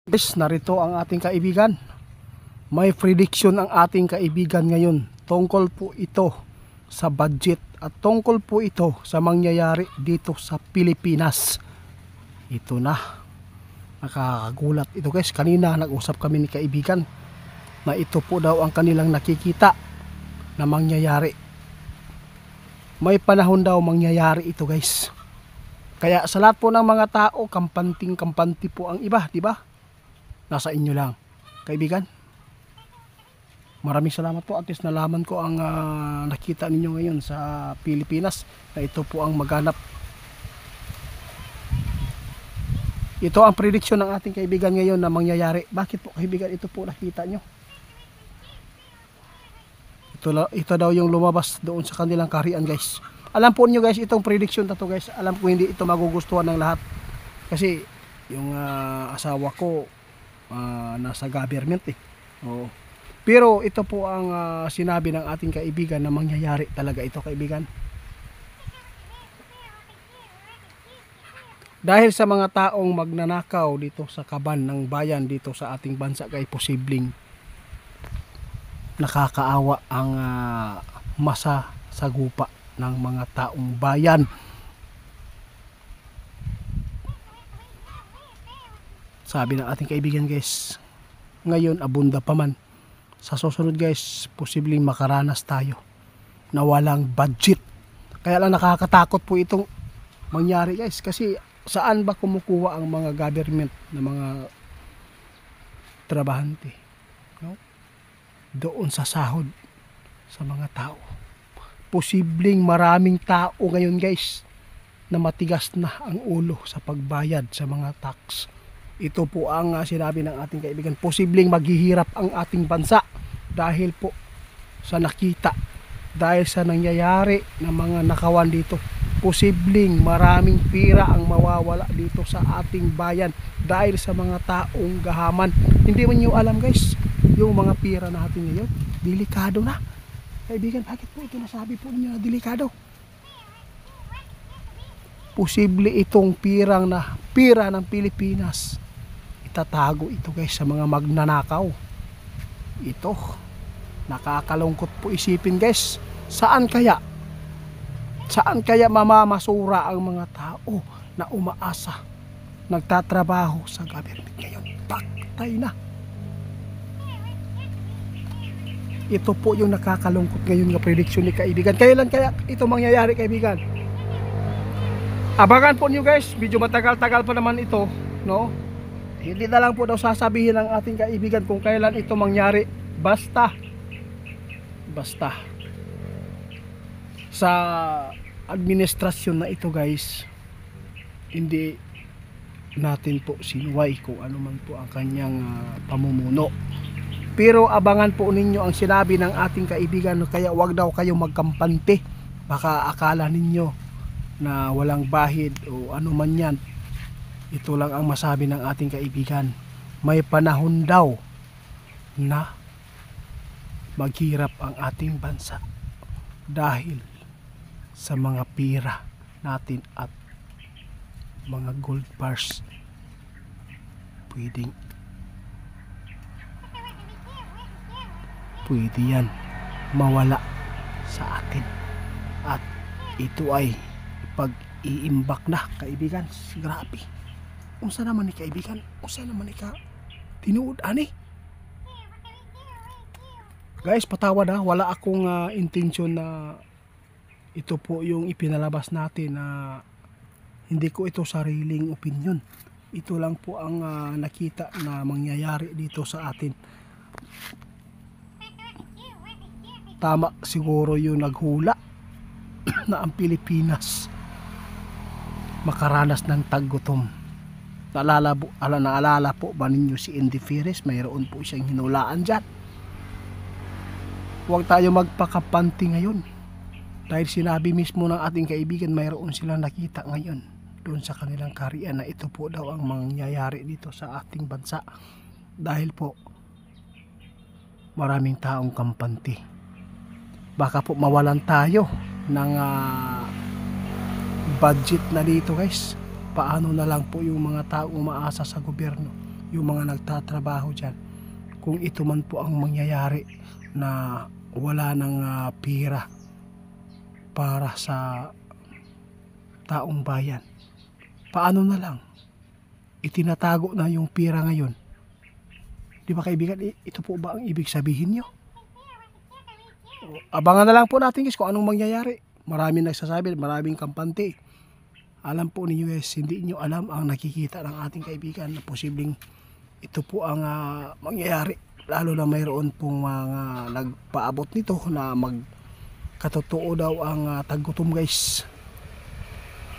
Guys, narito ang ating kaibigan. May prediction ang ating kaibigan ngayon. Tungkol po ito sa budget at tungkol po ito sa mangyayari dito sa Pilipinas. Ito na. Nakakagulat ito guys. Kanina nag-usap kami ni kaibigan na ito po daw ang kanilang nakikita na mangyayari. May panahon daw mangyayari ito guys. Kaya sa lahat po ng mga tao, kampanting-kampanti po ang iba, di ba? Nasa inyo lang, kaibigan. Maraming salamat po, at least nalaman ko ang nakita ninyo ngayon sa Pilipinas na ito po ang maganap. Ito ang prediction ng ating kaibigan ngayon na mangyayari. Bakit po kaibigan, ito po nakita nyo? Ito daw yung lumabas doon sa kanilang kaharian guys. Alam po nyo guys, itong prediction na to guys, alam ko hindi ito magugustuhan ng lahat. Kasi yung asawa ko nasa government eh. Oo. Pero ito po ang sinabi ng ating kaibigan na mangyayari talaga ito kaibigan. Dahil sa mga taong magnanakaw dito sa kaban ng bayan dito sa ating bansa kay posibleng nakakaawa ang masa sa gupa ng mga taong bayan. Sabi ng ating kaibigan guys, ngayon abunda pa man. Sa susunod guys, posibleng makaranas tayo na walang budget. Kaya lang nakakatakot po itong mangyari guys. Kasi saan ba kumukuha ang mga government na mga trabahante? No? Doon sa sahod sa mga tao. Posibleng maraming tao ngayon guys na matigas na ang ulo sa pagbayad sa mga tax. Ito po ang sinabi ng ating kaibigan. Posibleng maghihirap ang ating bansa dahil po sa nakita, dahil sa nangyayari ng mga nakawan dito. Posibleng maraming pira ang mawawala dito sa ating bayan dahil sa mga taong gahaman. Hindi man nyo alam guys, yung mga pira natin ngayon, delikado na. Kaibigan, bakit po ito nasabi po niyo na delikado? Posible itong pira ng Pilipinas. Itatago ito guys sa mga magnanakaw. Ito, nakakalungkot po isipin guys. Saan kaya mamamasura ang mga tao na umaasa, nagtatrabaho sa government ngayon? Patay na. Ito po yung nakakalungkot ngayon na prediction ni kaibigan. Kailan kaya ito mangyayari kaibigan? Abangan po niyo guys, medyo matagal-tagal pa naman ito, no? Hindi na lang po daw sasabihin ng ating kaibigan kung kailan ito mangyari. Basta sa administrasyon na ito guys, hindi natin po sinuway kung ano man po ang kanyang pamumuno. Pero abangan po ninyo ang sinabi ng ating kaibigan, kaya wag daw kayo magkampante. Baka akala ninyo na walang bahid o ano man yan. Ito lang ang masabi ng ating kaibigan. May panahon daw na maghirap ang ating bansa dahil sa mga pira natin at mga gold bars pwede yan mawala sa atin, at ito ay pag-iimbak na kaibigan. Grabe. Unsa naman ni kaibigan? Unsa naman ni ka tinuod ani? Guys, patawad ha. Wala akong intensyon na ito po yung ipinalabas natin na hindi ko ito sariling opinion. Ito lang po ang nakita na mangyayari dito sa atin. Tama siguro yung naghula na ang Pilipinas makaranas ng taggutom. Naalala po ba ninyo si Andy Ferris? Mayroon po siyang hinulaan dyan. Huwag tayo magpakapanti ngayon, dahil sinabi mismo ng ating kaibigan mayroon silang nakita ngayon doon sa kanilang kaharian na ito po daw ang mangyayari dito sa ating bansa. Dahil po maraming taong kampante. Baka po mawalan tayo ng budget na dito guys. Paano na lang po yung mga taong umaasa sa gobyerno? yung mga nagtatrabaho dyan, kung ito man po ang mangyayari na wala ng pera para sa taong bayan, paano na lang itinatago na yung pera ngayon? Di ba kaibigan, ito po ba ang ibig sabihin nyo? Abangan na lang po natin guys kung anong mangyayari. Maraming nagsasabi, maraming kampante. Alam po ninyo guys, hindi nyo alam ang nakikita ng ating kaibigan na posibleng ito po ang mangyayari. Lalo na mayroon pong mga nagpaabot nito na magkatotoo daw ang taggutom guys.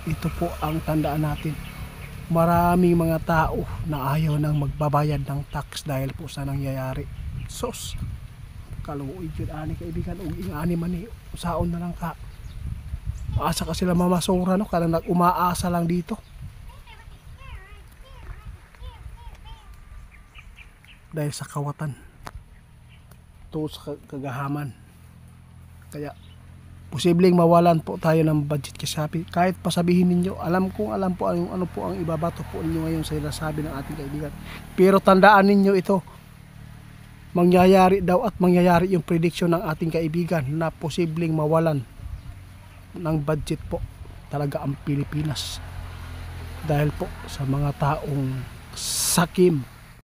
Ito po ang tandaan natin. Maraming mga tao na ayaw nang magbabayad ng tax dahil po sa nangyayari. Sos, kaluoy yun ani kaibigan, ug ingani man ni saon na lang ka. Asa ka sila mamasura no, kada nag-umaasa lang dito. Dahil sa kawatan. To sa kagahaman. Kaya posibleng mawalan po tayo ng budget kasapi. Kahit pasabihin ninyo, alam po ang ano po ang ibabato po ninyo ngayon sa sinasabi ng ating kaibigan. Pero tandaan ninyo ito, mangyayari daw at mangyayari yung prediction ng ating kaibigan na posibleng mawalan ng budget po talaga ang Pilipinas. Dahil po sa mga taong sakim